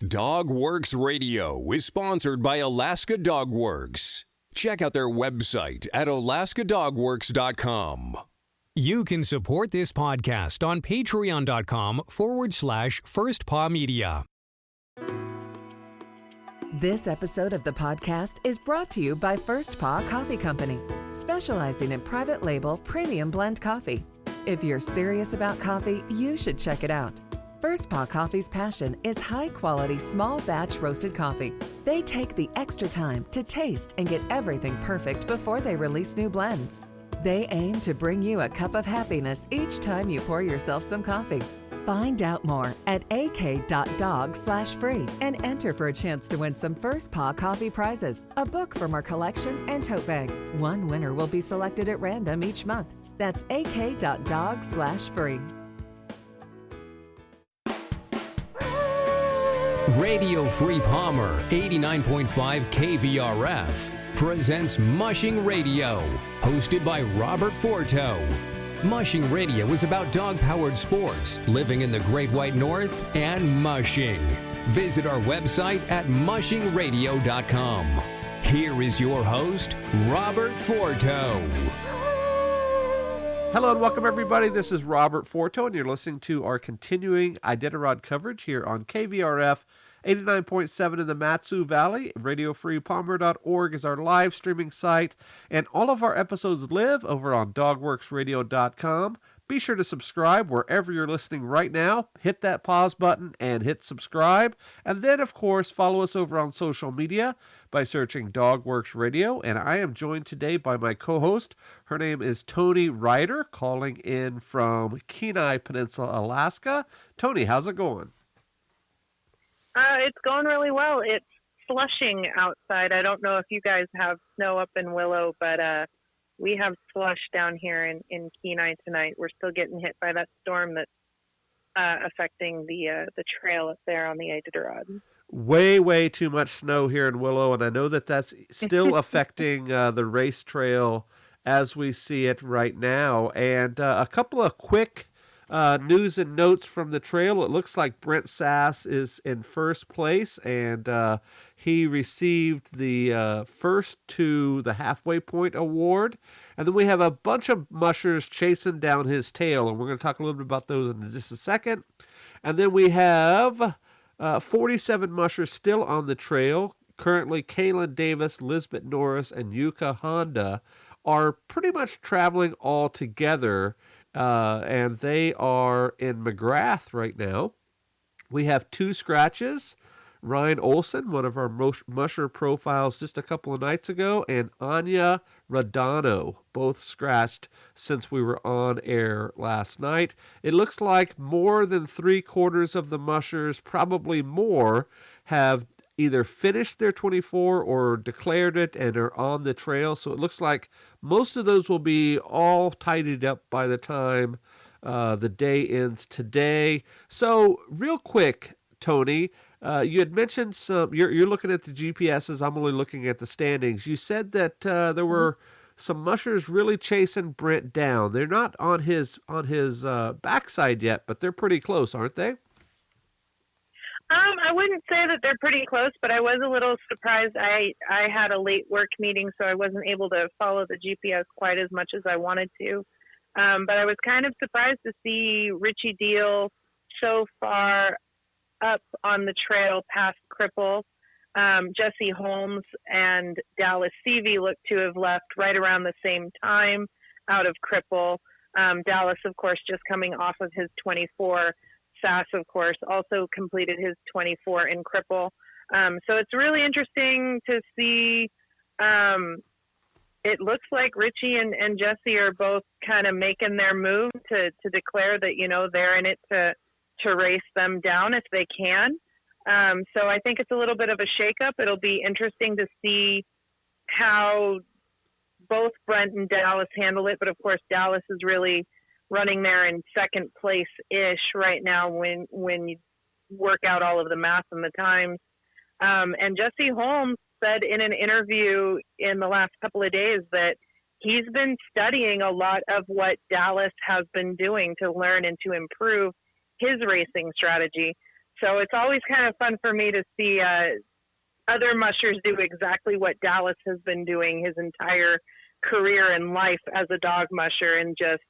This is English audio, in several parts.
Dogworks Radio is sponsored by Alaska Dog Works. Check out their website at alaskadogworks.com. You can support this podcast on patreon.com/firstpawmedia. This episode of the podcast is brought to you by First Paw Coffee Company, specializing in private label premium blend coffee. If you're serious about coffee, you should check it out. First Paw Coffee's passion is high-quality, small-batch roasted coffee. They take the extra time to taste and get everything perfect before they release new blends. They aim to bring you a cup of happiness each time you pour yourself some coffee. Find out more at ak.dog/free and enter for a chance to win some First Paw Coffee prizes, a book from our collection, and tote bag. One winner will be selected at random each month. That's ak.dog/free. Radio Free Palmer 89.5 KVRF presents Mushing Radio, hosted by Robert Forto. Mushing Radio is about dog-powered sports, living in the Great White North, and mushing. Visit our website at mushingradio.com. Here is your host, Robert Forto. Hello and welcome everybody. This is Robert Forto and you're listening to our continuing Iditarod coverage here on KVRF 89.7 in the Mat-Su Valley. RadioFreePalmer.org is our live streaming site, and all of our episodes live over on dogworksradio.com. Be sure to subscribe wherever you're listening right now. Hit that pause button and hit subscribe. And then, of course, follow us over on social media by searching Dogworks Radio. And I am joined today by my co-host. Her name is Toni Reitter, calling in from Kenai Peninsula, Alaska. Toni, how's it going? It's going really well. It's slushing outside. I don't know if you guys have snow up in Willow, but we have slush down here in Kenai tonight. We're still getting hit by that storm that's affecting the trail up there on the Iditarod. Way too much snow here in Willow, and I know that that's still affecting the race trail as we see it right now. And a couple of quick news and notes from the trail. It looks like Brent Sass is in first place, and he received the first to the halfway point award. And then we have a bunch of mushers chasing down his tail, and we're going to talk a little bit about those in just a second. And then we have 47 mushers still on the trail. Currently, Kaylin Davis, Lisbeth Norris, and Yuka Honda are pretty much traveling all together. And they are in McGrath right now. We have two scratches. Ryan Olson, one of our musher profiles just a couple of nights ago, and Anya Radano, both scratched since we were on air last night. It looks like more than 3/4 of the mushers, probably more, have either finished their 24 or declared it and are on the trail. So it looks like most of those will be all tidied up by the time the day ends today. So real quick, Toni, you had mentioned you're looking at the GPSs. I'm only looking at the standings. You said that there were some mushers really chasing Brent down. They're not on his backside yet, but they're pretty close, aren't they? I wouldn't say that they're pretty close, but I was a little surprised. I had a late work meeting, so I wasn't able to follow the GPS quite as much as I wanted to. But I was kind of surprised to see Richie Deal so far up on the trail past Cripple. Jesse Holmes and Dallas Seavey look to have left right around the same time out of Cripple. Dallas, of course, just coming off of his 24. Sass, of course, also completed his 24 in Cripple. So it's really interesting to see. It looks like Richie and Jesse are both kind of making their move to declare that, they're in it to race them down if they can. So I think it's a little bit of a shakeup. It'll be interesting to see how both Brent and Dallas handle it. But, of course, Dallas is really running there in second place-ish right now when you work out all of the math and the times. And Jesse Holmes said in an interview in the last couple of days that he's been studying a lot of what Dallas has been doing to learn and to improve his racing strategy. So it's always kind of fun for me to see other mushers do exactly what Dallas has been doing his entire career and life as a dog musher, and just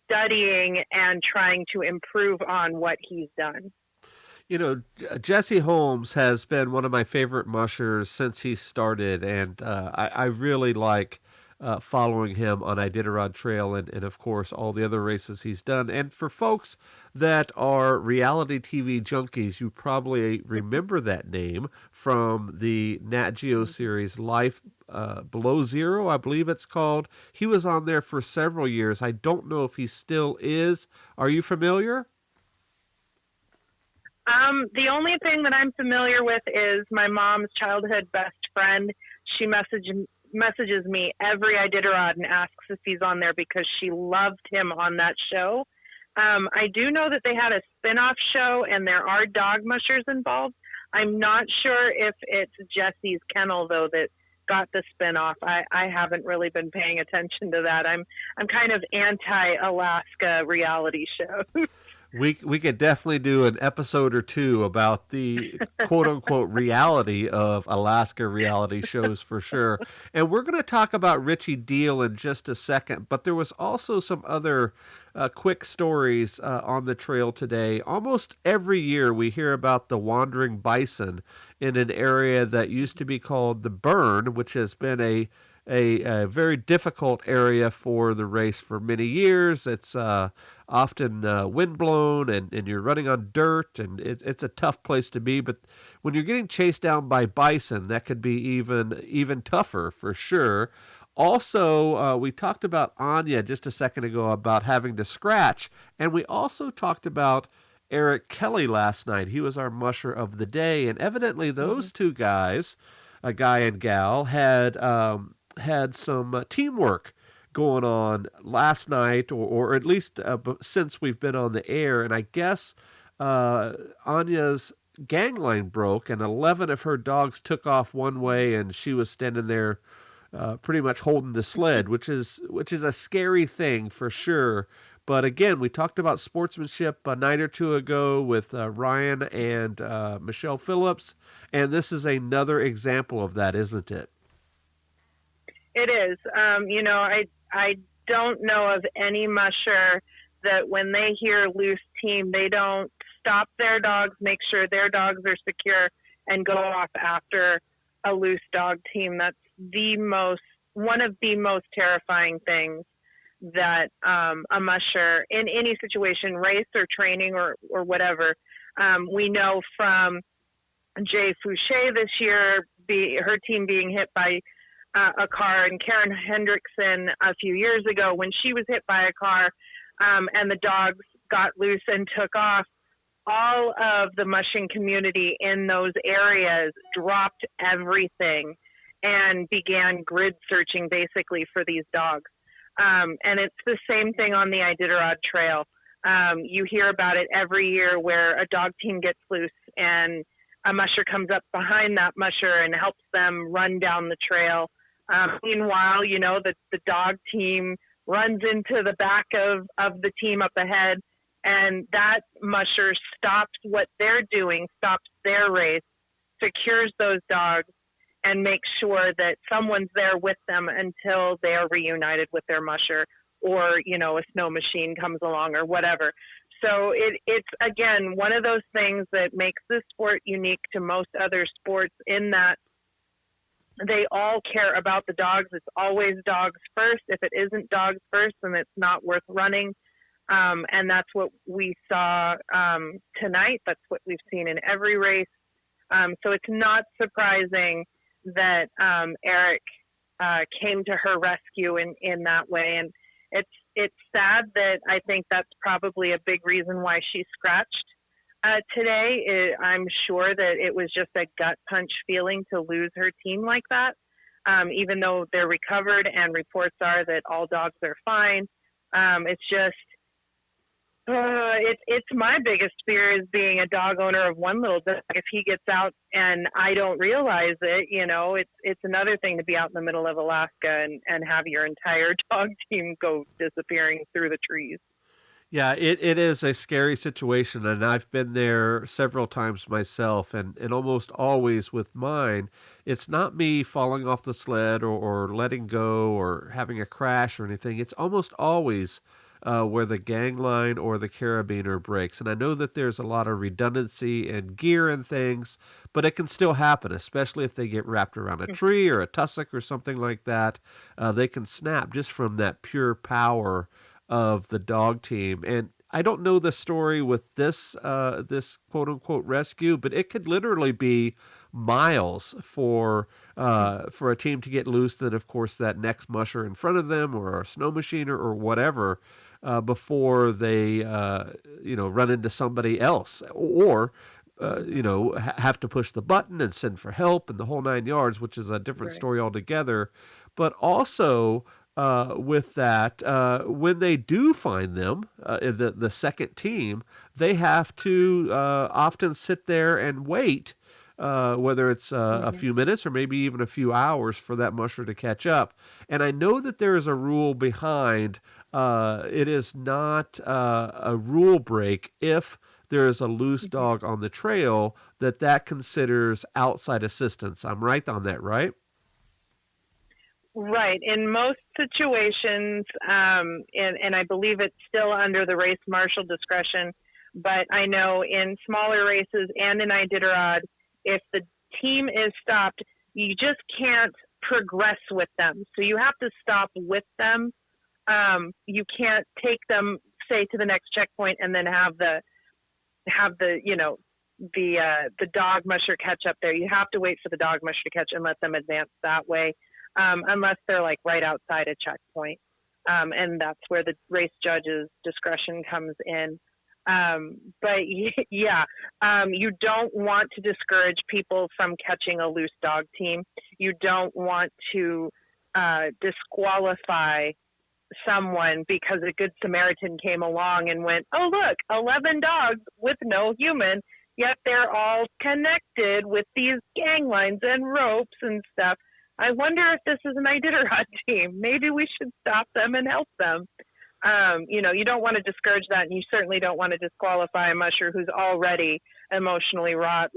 studying and trying to improve on what he's done. You know, Jesse Holmes has been one of my favorite mushers since he started, and I really like following him on Iditarod Trail and, of course, all the other races he's done. And for folks that are reality TV junkies, you probably remember that name from the Nat Geo series Life Below Zero, I believe it's called. He was on there for several years. I don't know if he still is. Are you familiar? The only thing that I'm familiar with is my mom's childhood best friend. She messages me every Iditarod and asks if he's on there because she loved him on that show. I do know that they had a spin-off show and there are dog mushers involved. I'm not sure if it's Jesse's Kennel, though, that got the spin-off. I haven't really been paying attention to that. I'm kind of anti-Alaska reality show. We could definitely do an episode or two about the quote-unquote reality of Alaska reality shows for sure. And we're going to talk about Richie Deal in just a second, but there was also some other quick stories on the trail today. Almost every year we hear about the wandering bison in an area that used to be called the Burn, which has been a very difficult area for the race for many years. It's often windblown and you're running on dirt, and it's a tough place to be. But when you're getting chased down by bison, that could be even tougher for sure. Also, we talked about Anya just a second ago about having to scratch, and we also talked about Eric Kelly last night. He was our musher of the day, and evidently those two guys, a guy and gal, had some teamwork going on last night, or at least since we've been on the air. And I guess Anya's gangline broke, and 11 of her dogs took off one way, and she was standing there pretty much holding the sled, which is a scary thing for sure. But again, we talked about sportsmanship a night or two ago with Ryan and Michelle Phillips, and this is another example of that, isn't it? It is. I don't know of any musher that when they hear loose team, they don't stop their dogs, make sure their dogs are secure, and go off after a loose dog team. That's one of the most terrifying things that a musher in any situation, race or training or whatever. We know from Jay Fouché this year, her team being hit by a car, and Karen Hendrickson a few years ago when she was hit by a car and the dogs got loose and took off. All of the mushing community in those areas dropped everything and began grid searching basically for these dogs. And it's the same thing on the Iditarod Trail. You hear about it every year where a dog team gets loose and a musher comes up behind that musher and helps them run down the trail. Meanwhile, the dog team runs into the back of the team up ahead, and that musher stops what they're doing, stops their race, secures those dogs, and makes sure that someone's there with them until they are reunited with their musher, or, a snow machine comes along or whatever. So it's, again, one of those things that makes this sport unique to most other sports in that they all care about the dogs. It's always dogs first. If it isn't dogs first, then it's not worth running. And that's what we saw tonight. That's what we've seen in every race. So it's not surprising that Eric came to her rescue in that way. And it's sad that I think that's probably a big reason why she scratched today. I'm sure that it was just a gut punch feeling to lose her team like that, even though they're recovered and reports are that all dogs are fine. It's just, it's my biggest fear is being a dog owner of one little dog. If he gets out and I don't realize it, it's another thing to be out in the middle of Alaska and have your entire dog team go disappearing through the trees. Yeah, it is a scary situation, and I've been there several times myself, and almost always with mine, it's not me falling off the sled or letting go or having a crash or anything. It's almost always where the gang line or the carabiner breaks. And I know that there's a lot of redundancy in gear and things, but it can still happen, especially if they get wrapped around a tree or a tussock or something like that. They can snap just from that pure power of the dog team. And I don't know the story with this quote unquote rescue, but it could literally be miles for a team to get loose. Then of course that next musher in front of them or a snow machine or whatever before they run into somebody else or have to push the button and send for help and the whole 9 yards, which is a different story altogether. But also with that, when they do find them, the second team, they have to often sit there and wait, whether it's a few minutes or maybe even a few hours for that musher to catch up. And I know that there is a rule behind. It is not a rule break if there is a loose dog on the trail that considers outside assistance. I'm right on that, right? Right. In most situations, and I believe it's still under the race marshal discretion, but I know in smaller races and in Iditarod, if the team is stopped, you just can't progress with them. So you have to stop with them. You can't take them, say, to the next checkpoint and then have the dog musher catch up there. You have to wait for the dog musher to catch and let them advance that way. Unless they're like right outside a checkpoint. And that's where the race judge's discretion comes in. But yeah, you don't want to discourage people from catching a loose dog team. You don't want to disqualify someone because a good Samaritan came along and went, oh, look, 11 dogs with no human, yet they're all connected with these gang lines and ropes and stuff. I wonder if this is an Iditarod team. Maybe we should stop them and help them. You don't want to discourage that, and you certainly don't want to disqualify a musher who's already emotionally wrought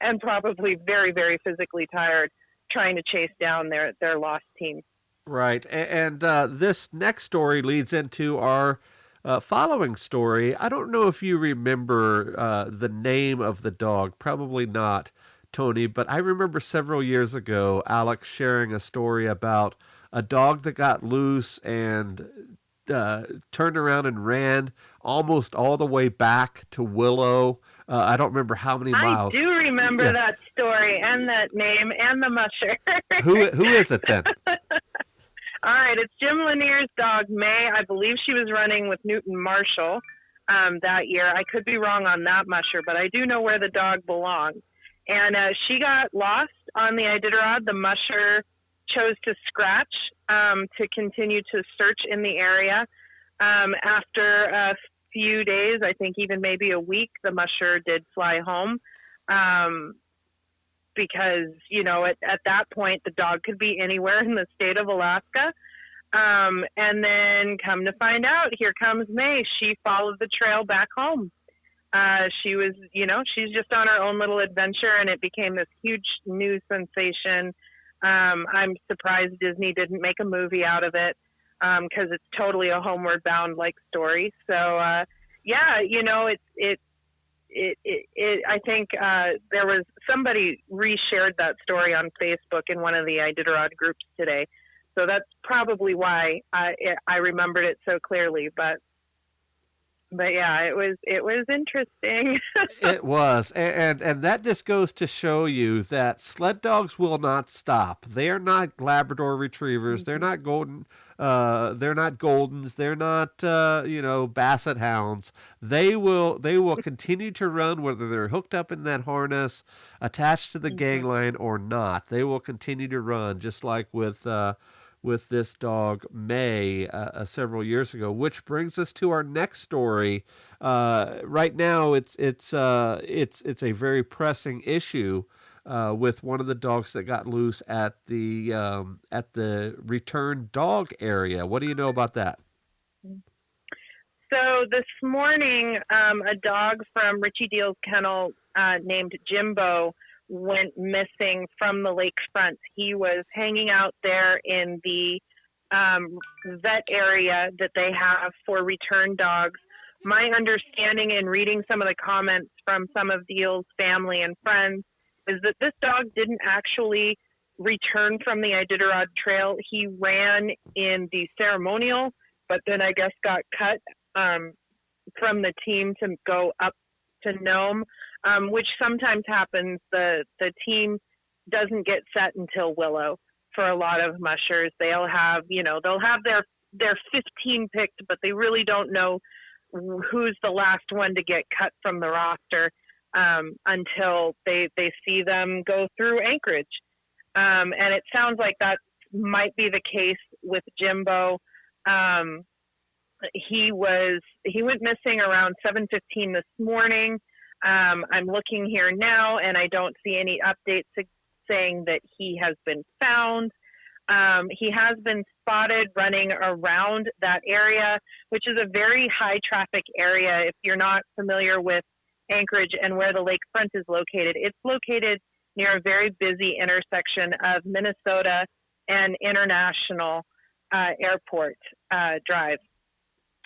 and probably very, very physically tired trying to chase down their lost team. Right. And this next story leads into our following story. I don't know if you remember the name of the dog. Probably not, Toni, but I remember several years ago, Alex sharing a story about a dog that got loose and turned around and ran almost all the way back to Willow. I don't remember how many miles. I do remember that story and that name and the musher. Who is it then? All right, it's Jim Lanier's dog, May. I believe she was running with Newton Marshall that year. I could be wrong on that musher, but I do know where the dog belonged. And she got lost on the Iditarod. The musher chose to scratch to continue to search in the area. After a few days, I think even maybe a week, the musher did fly home because, at that point, the dog could be anywhere in the state of Alaska. And then come to find out, here comes May. She followed the trail back home. She was, she's just on her own little adventure, and it became this huge news sensation. I'm surprised Disney didn't make a movie out of it, because it's totally a homeward bound like story. So, I think there was somebody reshared that story on Facebook in one of the Iditarod groups today. So that's probably why I remembered it so clearly, but yeah, it was interesting. It was, and that just goes to show you that sled dogs will not stop. They are not Labrador retrievers. They're not golden. They're not Goldens. They're not Basset hounds. They will continue to run whether they're hooked up in that harness, attached to the gang line or not. They will continue to run, just like with this dog May several years ago, which brings us to our next story. Right now, it's a very pressing issue with one of the dogs that got loose at the return dog area. What do you know about that? So this morning, a dog from Richie Deal's kennel named Jimbo went missing from the lakefront. He was hanging out there in the vet area that they have for return dogs. My understanding in reading some of the comments from some of Deal's family and friends is that this dog didn't actually return from the Iditarod Trail. He ran in the ceremonial, but then I guess got cut from the team to go up to Nome, which sometimes happens. The team doesn't get set until Willow for a lot of mushers. They'll have their 15 picked, but they really don't know who's the last one to get cut from the roster until they see them go through Anchorage. And it sounds like that might be the case with Jimbo. He went missing around 7:15 this morning. I'm looking here now, and I don't see any updates saying that he has been found. He has been spotted running around that area, which is a very high traffic area. If you're not familiar with Anchorage and where the lakefront is located, it's located near a very busy intersection of Minnesota and International Airport Drive,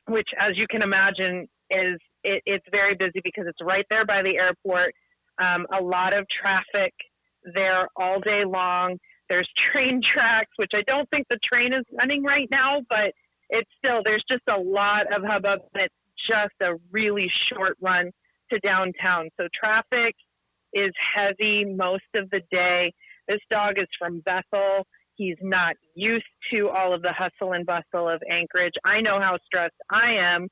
which, as you can imagine, it's very busy because it's right there by the airport. A lot of traffic there all day long. There's train tracks, which I don't think the train is running right now, but there's just a lot of hubbub, and it's just a really short run to downtown. So traffic is heavy most of the day. This dog is from Bethel. He's not used to all of the hustle and bustle of Anchorage. I know how stressed I am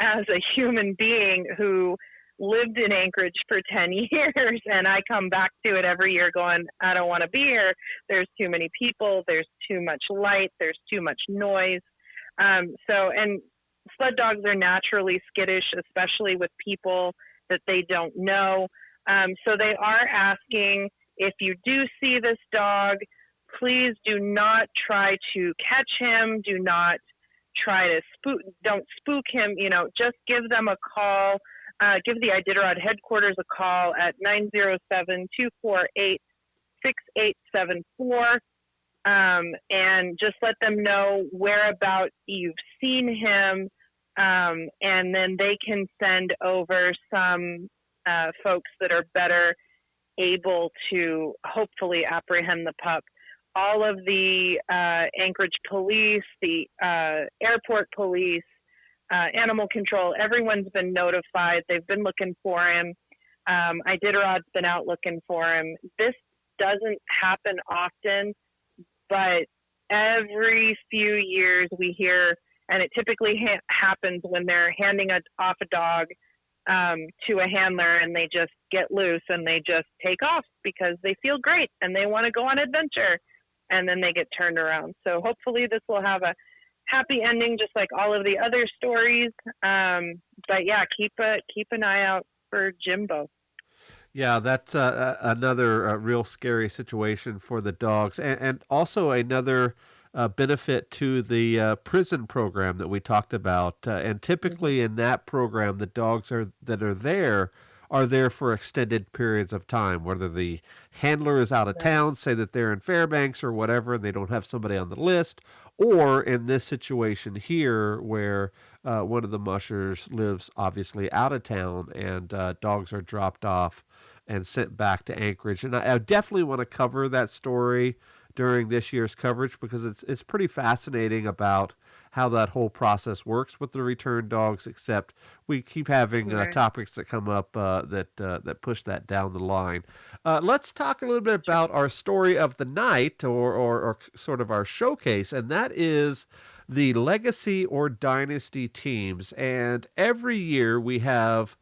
as a human being who lived in Anchorage for 10 years, and I come back to it every year going, I don't want to be here. There's too many people. There's too much light. There's too much noise. And sled dogs are naturally skittish, especially with people that they don't know. So they are asking, if you do see this dog, please do not try to catch him. Do not try to don't spook him. Just give them a call. Give the Iditarod headquarters a call at 907-248-6874. And just let them know whereabout you've seen him. And then they can send over some folks that are better able to hopefully apprehend the pup. All of the Anchorage police, the airport police, animal control, everyone's been notified. They've been looking for him. Iditarod's been out looking for him. This doesn't happen often, but every few years we hear, and it typically happens when they're handing off a dog to a handler, and they just get loose and they just take off because they feel great and they want to go on adventure, and then they get turned around. So hopefully this will have a happy ending, just like all of the other stories. But yeah, keep an eye out for Jimbo. Yeah, that's another real scary situation for the dogs, and also another benefit to the prison program that we talked about. And typically in that program, the dogs that are there for extended periods of time, whether the handler is out of town, say that they're in Fairbanks or whatever, and they don't have somebody on the list, or in this situation here where one of the mushers lives obviously out of town and dogs are dropped off and sent back to Anchorage. And I definitely want to cover that story during this year's coverage because it's pretty fascinating about how that whole process works with the return dogs, except we keep having topics that come up that push that down the line. Let's talk a little bit about our story of the night or sort of our showcase, and that is the legacy or dynasty teams. And every year we have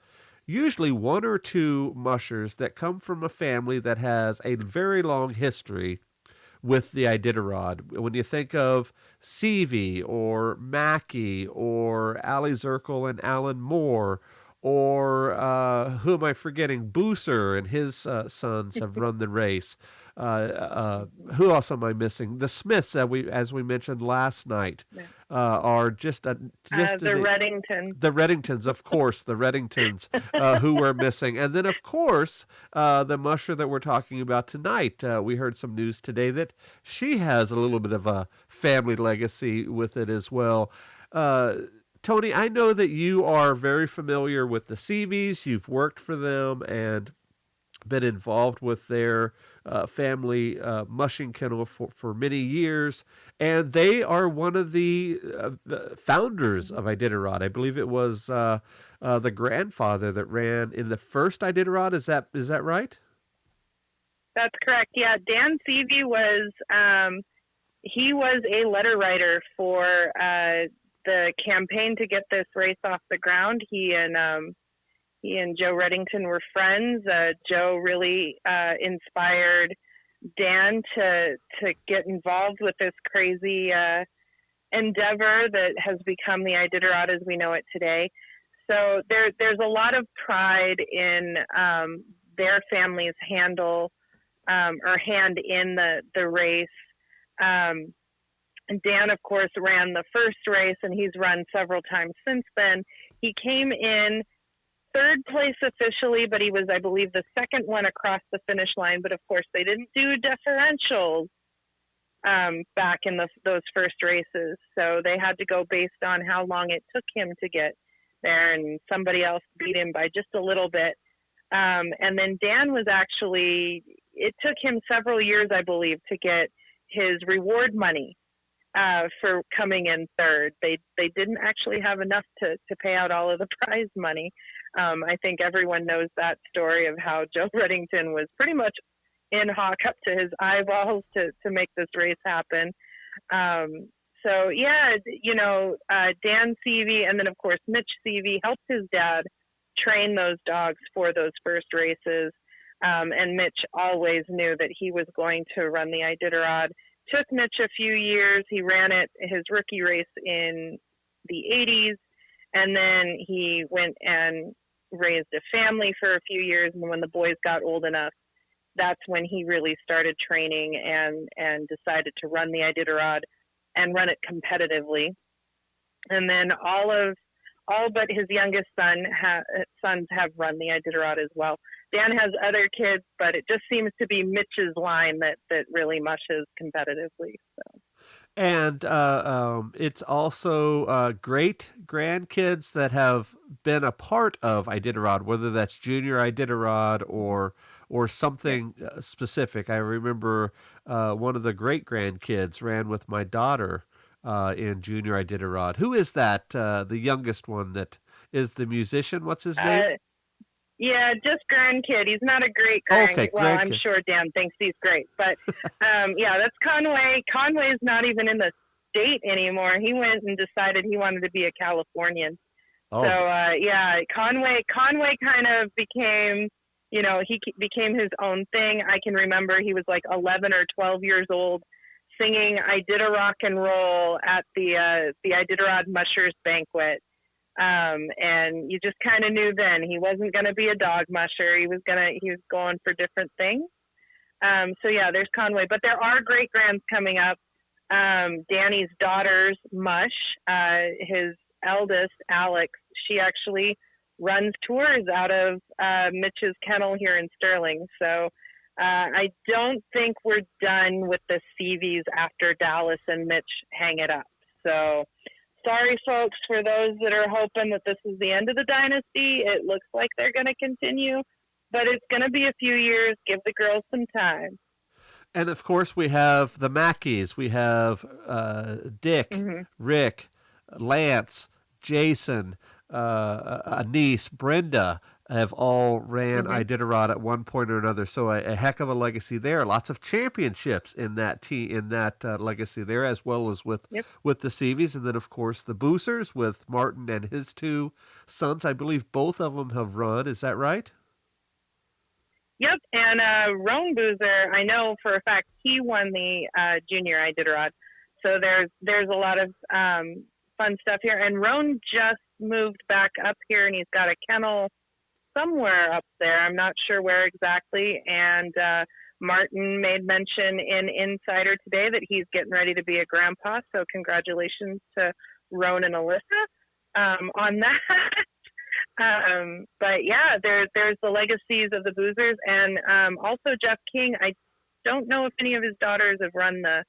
usually one or two mushers that come from a family that has a very long history with the Iditarod. When you think of Seavey or Mackey or Ali Zirkle and Alan Moore, or who am I forgetting? Booser and his sons have run the race. Who else am I missing? The Smiths, as we mentioned last night, are just the Reddingtons. The Reddingtons, of course, the Reddingtons, who we're missing, and then of course the musher that we're talking about tonight. We heard some news today that she has a little bit of a family legacy with it as well. Toni, I know that you are very familiar with the Seavies. You've worked for them and been involved with their family mushing kennel for many years, and they are one of the founders of Iditarod. I believe it was the grandfather that ran in the first Iditarod. Is that right? That's correct. Yeah, Dan Seavey was he was a letter writer for the campaign to get this race off the ground. He and Joe Reddington were friends. Joe really inspired Dan to get involved with this crazy endeavor that has become the Iditarod as we know it today. So there's a lot of pride in their family's hand in the race. Dan, of course, ran the first race, and he's run several times since then. He came in third place officially, but he was, I believe, the second one across the finish line. But, of course, they didn't do differentials back in those first races. So they had to go based on how long it took him to get there, and somebody else beat him by just a little bit. And then Dan was actually, it took him several years, I believe, to get his reward money for coming in third. They didn't actually have enough to pay out all of the prize money. I think everyone knows that story of how Joe Reddington was pretty much in hock up to his eyeballs to make this race happen. So yeah, Dan Seavey, and then of course Mitch Seavey helped his dad train those dogs for those first races. And Mitch always knew that he was going to run the Iditarod. Took Mitch a few years. He ran his rookie race in the 80s, and then he went and raised a family for a few years. And when the boys got old enough, that's when he really started training and decided to run the Iditarod and run it competitively. And then all but his youngest sons have run the Iditarod as well. Dan has other kids, but it just seems to be Mitch's line that really mushes competitively. So. And it's also great grandkids that have been a part of Iditarod, whether that's Junior Iditarod or something specific. I remember one of the great grandkids ran with my daughter in Junior Iditarod. Who is that? The youngest one that is the musician? What's his name? Yeah, just grandkid. He's not a great grandkid. Okay, well, grandkid. I'm sure Dan thinks he's great. But, yeah, that's Conway. Conway's not even in the state anymore. He went and decided he wanted to be a Californian. Oh. So, yeah, Conway kind of became, he became his own thing. I can remember he was like 11 or 12 years old singing I Did a Rock and Roll at the Iditarod Mushers Banquet. And you just kind of knew then he wasn't going to be a dog musher. He was going for different things. So yeah, there's Conway, but there are great grands coming up. Danny's daughter's mush, his eldest, Alex, she actually runs tours out of, Mitch's kennel here in Sterling. So, I don't think we're done with the Seavies after Dallas and Mitch hang it up. So, sorry, folks, for those that are hoping that this is the end of the dynasty. It looks like they're going to continue, but it's going to be a few years. Give the girls some time. And, of course, we have the Mackeys. We have Dick, Rick, Lance, Jason, a niece, Brenda, have all ran Iditarod at one point or another. So a heck of a legacy there. Lots of championships in that legacy there, as well as with the Seavies. And then, of course, the Boosers with Martin and his two sons. I believe both of them have run. Is that right? Yep. And Roan Boozer, I know for a fact he won the junior Iditarod. So there's a lot of fun stuff here. And Roan just moved back up here, and he's got a kennel somewhere up there. I'm not sure where exactly. And Martin made mention in Insider today that he's getting ready to be a grandpa. So congratulations to Roan and Alyssa on that. But yeah, there's the legacies of the Boozers, and also Jeff King. I don't know if any of his daughters have run the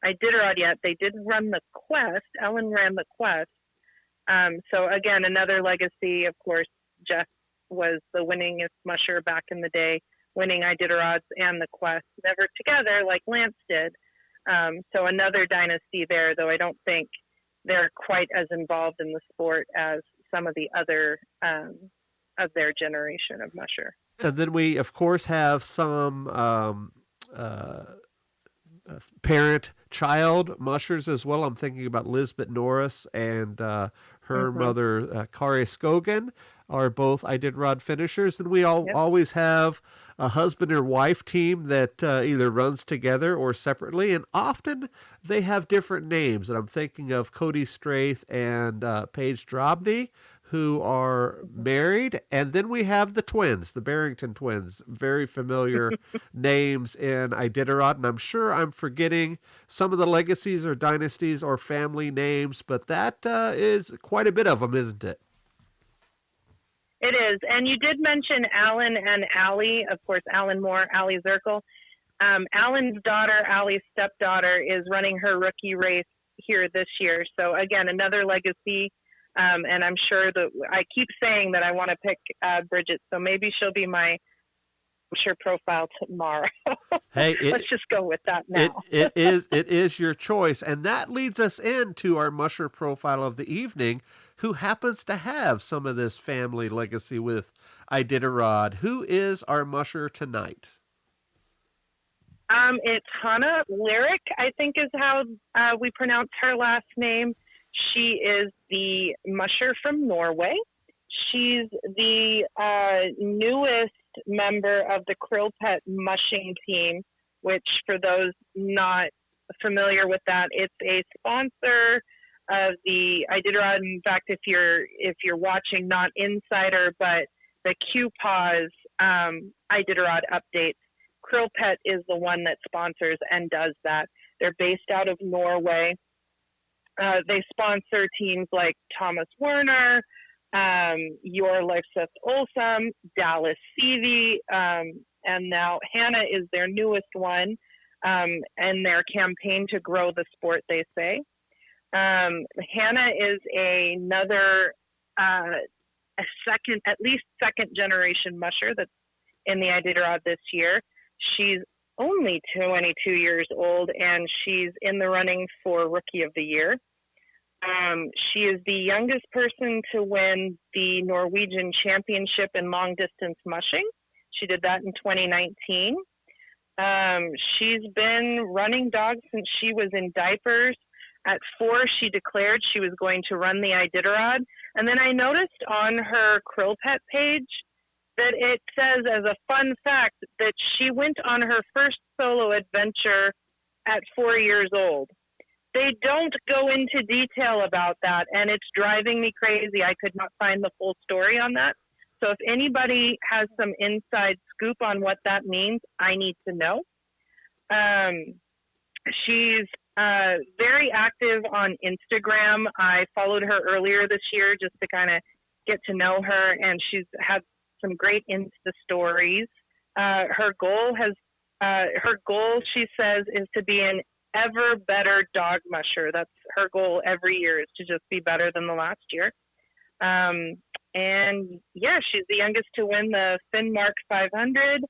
Iditarod yet. They did run the Quest. Ellen ran the Quest. So again, another legacy. Of course, Jeff was the winningest musher back in the day, winning Iditarods and the Quest, never together like Lance did. So another dynasty there, though I don't think they're quite as involved in the sport as some of the other of their generation of musher. And then we, of course, have some parent-child mushers as well. I'm thinking about Lisbeth Norris and her mother, Kari Skogan, are both Iditarod finishers. And we always have a husband or wife team that either runs together or separately, and often they have different names. And I'm thinking of Cody Straith and Paige Drobny, who are married. And then we have the twins, the Barrington twins, very familiar names in Iditarod. And I'm sure I'm forgetting some of the legacies or dynasties or family names, but that is quite a bit of them, isn't it? It is. And you did mention Alan and Allie, of course, Alan Moore, Allie Zirkle. Alan's daughter, Allie's stepdaughter, is running her rookie race here this year. So again, another legacy. And I'm sure that I keep saying that I want to pick Bridget, so maybe she'll be my musher profile tomorrow. Hey, let's just go with that now. It is your choice, and that leads us into our musher profile of the evening, who happens to have some of this family legacy with Iditarod. Who is our musher tonight? It's Hannah Lyric, I think is how we pronounce her last name. She is the musher from Norway. She's the newest member of the Krillpet mushing team, which for those not familiar with that, it's a sponsor of the Iditarod. In fact, if you're watching, not Insider, but the QPAWS Iditarod updates, Krillpet is the one that sponsors and does that. They're based out of Norway. They sponsor teams like Thomas Werner, Your Lifseth Olsam, Dallas Seavey, and now Hannah is their newest one, and their campaign to grow the sport, they say. Hannah is another at least second generation musher that's in the Iditarod this year. She's only 22 years old, and she's in the running for Rookie of the Year. She is the youngest person to win the Norwegian Championship in long distance mushing. She did that in 2019. She's been running dogs since she was in diapers. At 4, she declared she was going to run the Iditarod. And then I noticed on her Krillpet page that it says as a fun fact that she went on her first solo adventure at 4 years old. They don't go into detail about that, and it's driving me crazy. I could not find the full story on that. So if anybody has some inside scoop on what that means, I need to know. She's very active on Instagram. I followed her earlier this year just to kind of get to know her, and she's had some great Insta stories. Her goal, she says, is to be an ever better dog musher. That's her goal every year, is to just be better than the last year. And yeah, she's the youngest to win the Finnmark 500.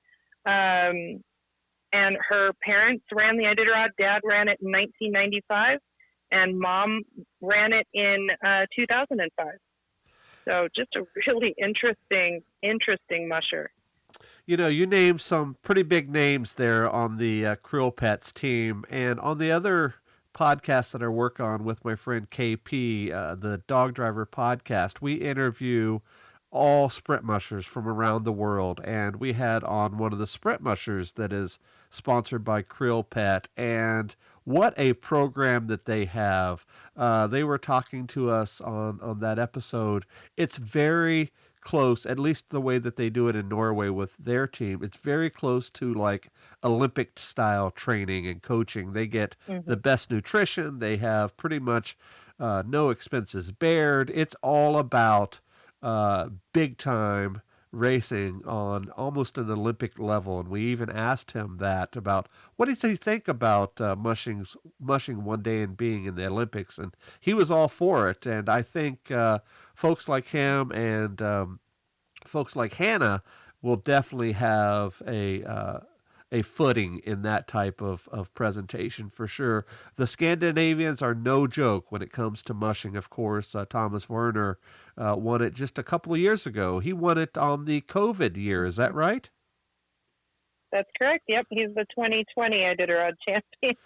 And her parents ran the Iditarod. Dad ran it in 1995, and Mom ran it in 2005. So just a really interesting musher. You know, you named some pretty big names there on the Krillpets team, and on the other podcast that I work on with my friend KP, the Dog Driver podcast, we interview all sprint mushers from around the world, and we had on one of the sprint mushers that is sponsored by Krillpet, and what a program that they have. They were talking to us on that episode. It's very close, at least the way that they do it in Norway with their team. It's very close to like Olympic style training and coaching. They get the best nutrition. They have pretty much no expenses bared. It's all about big time racing on almost an Olympic level. And we even asked him that about what does he think about mushing one day and being in the Olympics. And he was all for it. And I think folks like him and folks like Hannah will definitely have a footing in that type of presentation for sure. The Scandinavians are no joke when it comes to mushing, of course. Thomas Werner won it just a couple of years ago. He won it on the COVID year. Is that right? That's correct. Yep, he's the 2020 Iditarod champion.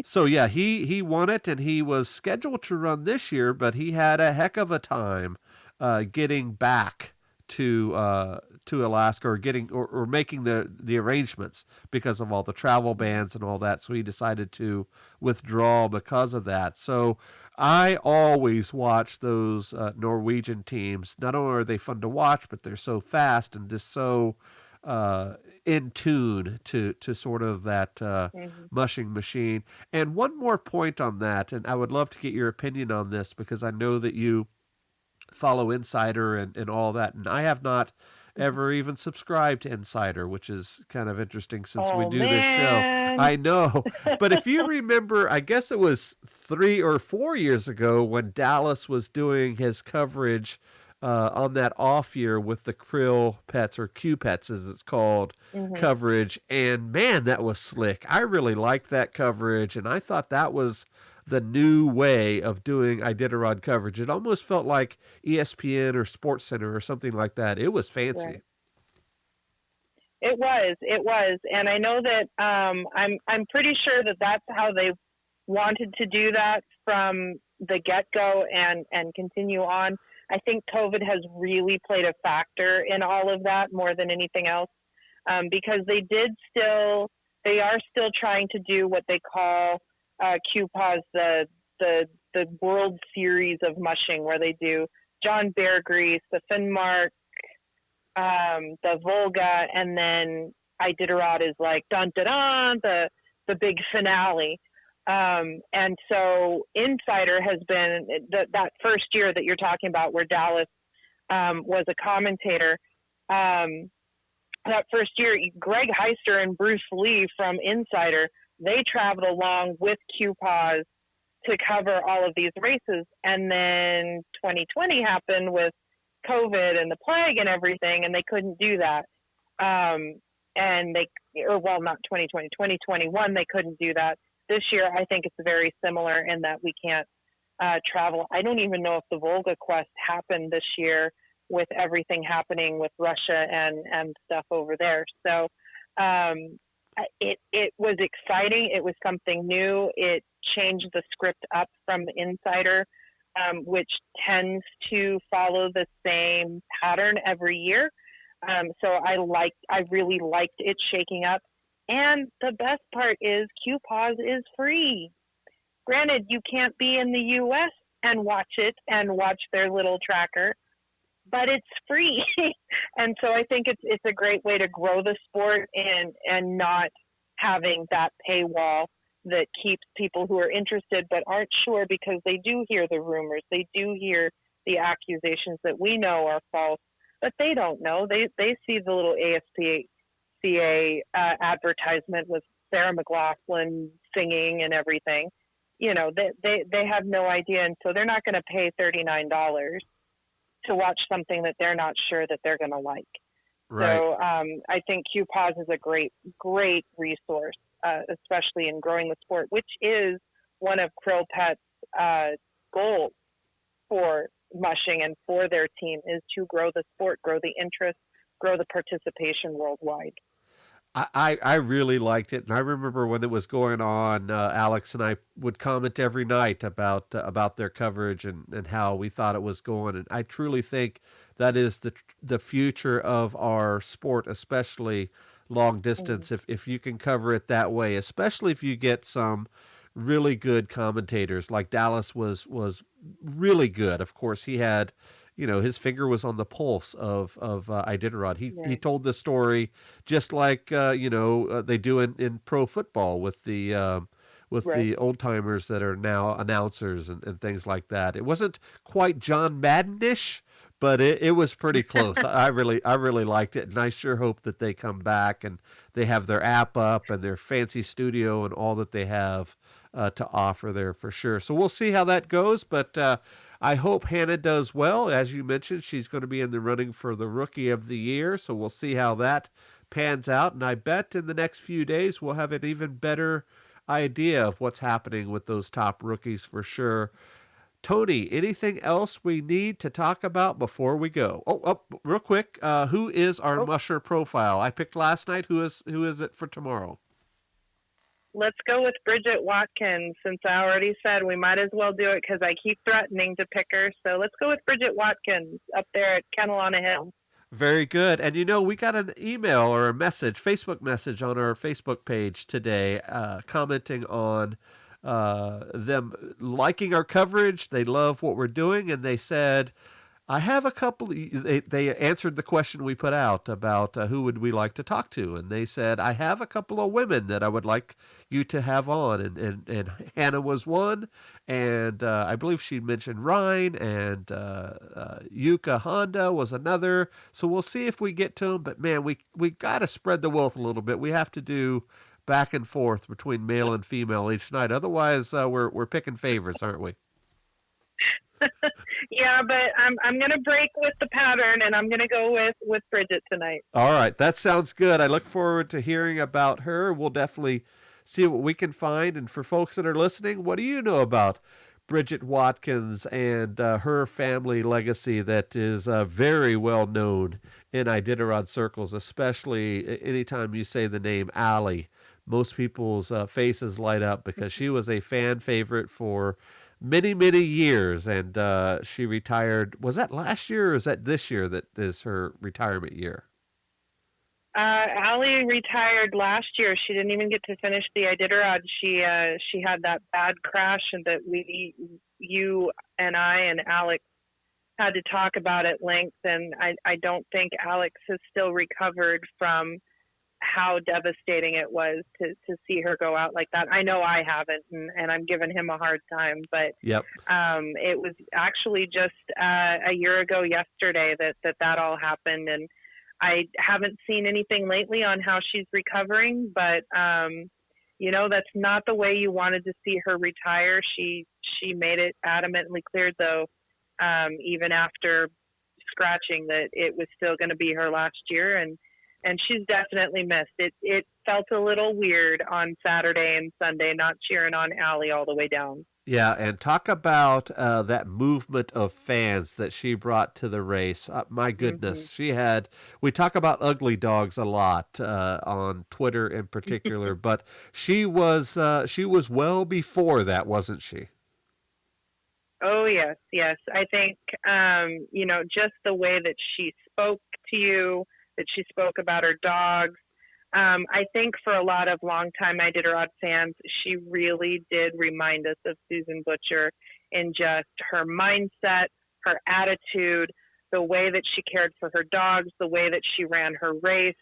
So yeah, he won it, and he was scheduled to run this year, but he had a heck of a time getting back to Alaska, or getting or making the arrangements because of all the travel bans and all that. So he decided to withdraw because of that. So I always watch those Norwegian teams. Not only are they fun to watch, but they're so fast and just so in tune to sort of that mushing machine. And one more point on that, and I would love to get your opinion on this because I know that you follow Insider and all that, and I have not ever even subscribed to Insider, which is kind of interesting since we do this show. I know. But if you remember, I guess it was 3 or 4 years ago when Dallas was doing his coverage on that off year with the Krill Pets, or Q Pets as it's called, coverage. And man, that was slick. I really liked that coverage, and I thought that was the new way of doing Iditarod coverage. It almost felt like ESPN or SportsCenter or something like that. It was fancy. Right. It was, and I know that I'm pretty sure that that's how they wanted to do that from the get-go and continue on. I think COVID has really played a factor in all of that more than anything else, because they are still trying to do what they call QPAWS, the World Series of mushing, where they do John Bear Grease, the Finnmark, the Volga, and then Iditarod is like dun dun dun, the big finale. And so Insider has been that first year that you're talking about, where Dallas was a commentator. That first year, Greg Heister and Bruce Lee from Insider, they traveled along with QPAWS to cover all of these races. And then 2020 happened with COVID and the plague and everything, and they couldn't do that. Not 2020, 2021, they couldn't do that. This year, I think it's very similar in that we can't travel. I don't even know if the Volga Quest happened this year with everything happening with Russia and stuff over there. So, it was exciting. It was something new. It changed the script up from the Insider, which tends to follow the same pattern every year. So I really liked it shaking up. And the best part is QPAWS is free. Granted, you can't be in the U.S. and watch it and watch their little tracker, but it's free. And so I think it's a great way to grow the sport and not having that paywall that keeps people who are interested but aren't sure, because they do hear the rumors. They do hear the accusations that we know are false, but they don't know. They see the little ASPCA advertisement with Sarah McLachlan singing and everything. You know, they have no idea, and so they're not going to pay $39 to watch something that they're not sure that they're going to like. Right. So I think QPAWS is a great resource, especially in growing the sport, which is one of Krill Pet's goals for mushing and for their team, is to grow the sport, grow the interest, grow the participation worldwide. I really liked it, and I remember when it was going on, Alex and I would comment every night about their coverage and how we thought it was going. And I truly think that is the future of our sport, especially long distance. If you can cover it that way, especially if you get some really good commentators. Like Dallas was really good. Of course, he had, his finger was on the pulse of Iditarod. He told the story just like they do in pro football with the old timers that are now announcers and things like that. It wasn't quite John Madden-ish, but it was pretty close. I really liked it, and I sure hope that they come back and they have their app up and their fancy studio and all that they have to offer there for sure. So we'll see how that goes, but I hope Hannah does well. As you mentioned, she's going to be in the running for the Rookie of the Year, so we'll see how that pans out, and I bet in the next few days we'll have an even better idea of what's happening with those top rookies for sure. Toni, anything else we need to talk about before we go? Oh, real quick, who is our musher profile? I picked last night. Who is it for tomorrow? Let's go with Bridget Watkins, since I already said we might as well do it because I keep threatening to pick her. So let's go with Bridget Watkins up there at Kennel on a Hill. Very good. And we got an email or a Facebook message on our Facebook page today commenting on them liking our coverage. They love what we're doing, and they said, I have a couple. They answered the question we put out about who would we like to talk to, and they said, I have a couple of women that I would like you to have on, and Hannah was one, and I believe she mentioned Ryan, and Yuka Honda was another. So we'll see if we get to them. But man, we got to spread the wealth a little bit. We have to do back and forth between male and female each night. Otherwise, we're picking favorites, aren't we? Yeah, but I'm going to break with the pattern, and I'm going to go with Bridget tonight. All right, that sounds good. I look forward to hearing about her. We'll definitely see what we can find. And for folks that are listening, what do you know about Bridget Watkins and her family legacy that is very well known in Iditarod circles, especially anytime you say the name Allie? Most people's faces light up because she was a fan favorite for many, many years, and she retired. Was that last year or is that this year that is her retirement year? Allie retired last year. She didn't even get to finish the Iditarod. She had that bad crash, and that you and I and Alex had to talk about at length, and I don't think Alex has still recovered from how devastating it was to see her go out like that. I know I haven't, and I'm giving him a hard time, but yep. It was actually just a year ago yesterday that all happened, and I haven't seen anything lately on how she's recovering, but that's not the way you wanted to see her retire. She made it adamantly clear, though, even after scratching, that it was still going to be her last year, and she's definitely missed it. It felt a little weird on Saturday and Sunday, not cheering on Allie all the way down. Yeah, and talk about that movement of fans that she brought to the race. My goodness, mm-hmm. We talk about ugly dogs a lot on Twitter in particular, but she was well before that, wasn't she? Oh, yes. I think, just the way that she spoke to you, that she spoke about her dogs. I think for a lot of longtime Iditarod fans, she really did remind us of Susan Butcher in just her mindset, her attitude, the way that she cared for her dogs, the way that she ran her race.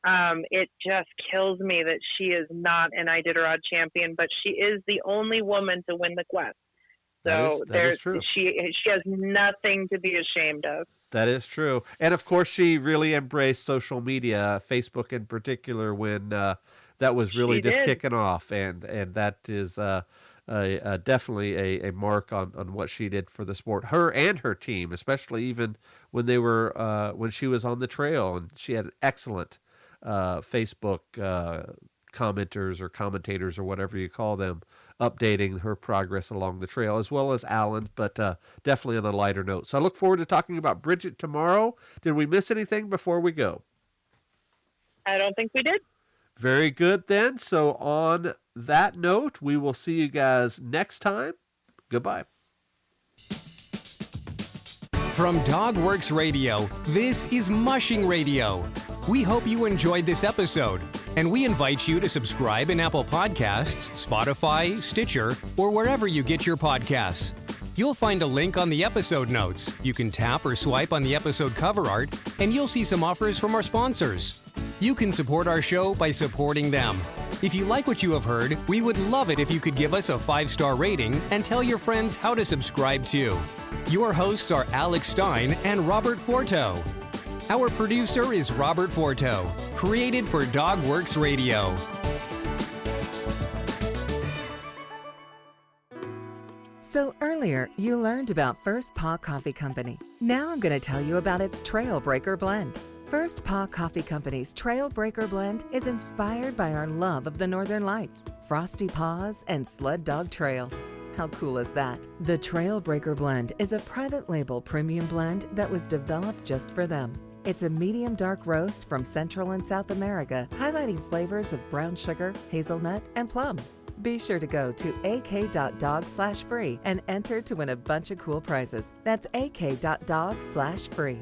It just kills me that she is not an Iditarod champion, but she is the only woman to win the Quest. So that is true. She has nothing to be ashamed of. That is true. And, of course, she really embraced social media, Facebook in particular, when that was really kicking off. And that is definitely a mark on what she did for the sport, her and her team, especially even when they were when she was on the trail. And she had excellent Facebook commenters or commentators or whatever you call them, updating her progress along the trail, as well as Alan, but definitely on a lighter note. So I look forward to talking about Bridget tomorrow. Did we miss anything before we go? I don't think we did. Very good then. So on that note, we will see you guys next time. Goodbye. From Dogworks Radio, this is Mushing Radio. We hope you enjoyed this episode. And we invite you to subscribe in Apple Podcasts, Spotify, Stitcher, or wherever you get your podcasts. You'll find a link on the episode notes. You can tap or swipe on the episode cover art, and you'll see some offers from our sponsors. You can support our show by supporting them. If you like what you have heard, we would love it if you could give us a 5-star rating and tell your friends how to subscribe too. Your hosts are Alex Stein and Robert Forto. Our producer is Robert Forto, created for DogWorks Radio. So earlier, you learned about First Paw Coffee Company. Now I'm going to tell you about its Trailbreaker Blend. First Paw Coffee Company's Trailbreaker Blend is inspired by our love of the Northern Lights, frosty paws, and sled dog trails. How cool is that? The Trailbreaker Blend is a private label premium blend that was developed just for them. It's a medium dark roast from Central and South America, highlighting flavors of brown sugar, hazelnut, and plum. Be sure to go to ak.dog/free and enter to win a bunch of cool prizes. That's ak.dog/free.